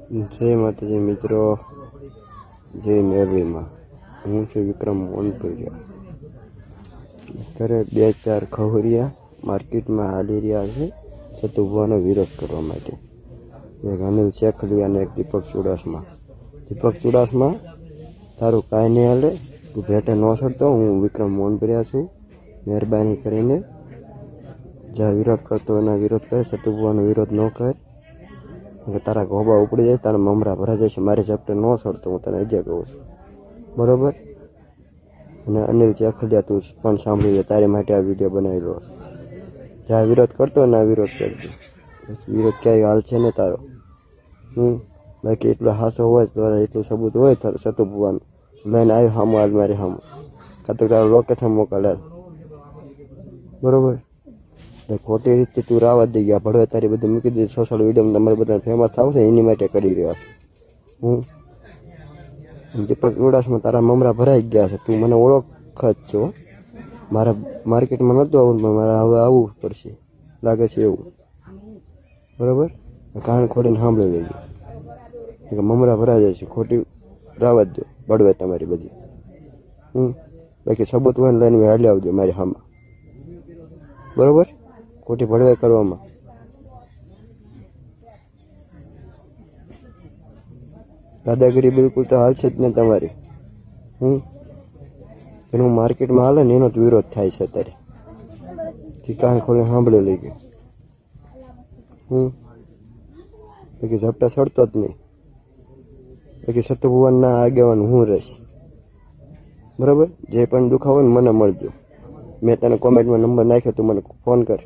જય માતાજી મિત્રો, જય મેરવીમાં. હું છું વિક્રમ મોનપુરિયા. ઘરે 2-4 ખવરિયા માર્કેટમાં હાલી રહ્યા છે સતુભવાનો વિરોધ કરવા માટે. એક અનિલ શેખલી અને એક દીપક ચુડાસમા. દીપક ચુડાસમા, તારું કાંઈ નહીં હાલે, તું ભેટે ન ચડતો. હું વિક્રમ મોનપુરિયા છું. મહેરબાની કરીને જ્યાં વિરોધ કરતો એના વિરોધ કરે, સતુભવાનો વિરોધ ન કર. તારા ગોબા ઉપડી જાય, તારા મમરા ભરાઈ જાય છે. મારી ઝપટે ન ચડતો, હું તને અજય કહું છું, બરોબર? અને અનિલ શેખલિયા, તું પણ સાંભળી લે, તારી માટે આ વિડીયો બનાવેલો છે. જ્યાં વિરોધ કરતો હોય ને આ વિરોધ કરજો. વિરોધ ક્યાંય હાલ છે ને તારો. બાકી એટલો હાસો હોય તો એટલું સબૂત હોય સતુભવાનું લઈને આવ્યો સામું, આજ મારી સામું, કાં તો તારું લોકેશન મોકલે, બરોબર? ખોટી રીતે તું રાવા દઈ ગયા, ભળવે તારી બધી મૂકી દીધી સોશિયલ મીડિયામાં. તમારે બધા ફેમસ આવશે એની માટે કરી રહ્યા છે. દીપક ચુડાસમા, તારા મમરા ભરાઈ ગયા છે. તું મને ઓળખ જ છો. મારા માર્કેટમાં નહોતું આવું, પણ મારે હવે આવવું પડશે લાગે છે એવું, બરોબર? કાન ખોલીને સાંભળી લેજો. મમરા ભરાઈ જાય છે, ખોટી રાવા જ દો, ભળવે તમારી બધી. બાકી સબૂત હોય ને લઈને હાલી આવજો મારી સામે, બરોબર? ખોટી ભળવાઈ કરવામાં દાદાગીરી બિલકુલ તો હાલશે જ ને તમારી. એનું માર્કેટમાં હાલે ને એનો જ વિરોધ થાય છે અત્યારે. કાન ખોલીને સાંભળી લઈ ગયો. બાકી ઝપટા ચડતો જ નહીં. બાકી સતુભવાનના આગેવાન હું રહીશ, બરાબર? જે પણ દુખાવો ને મને મળજો. મેં તને કોમેન્ટમાં નંબર નાખ્યો, તું મને ફોન કર.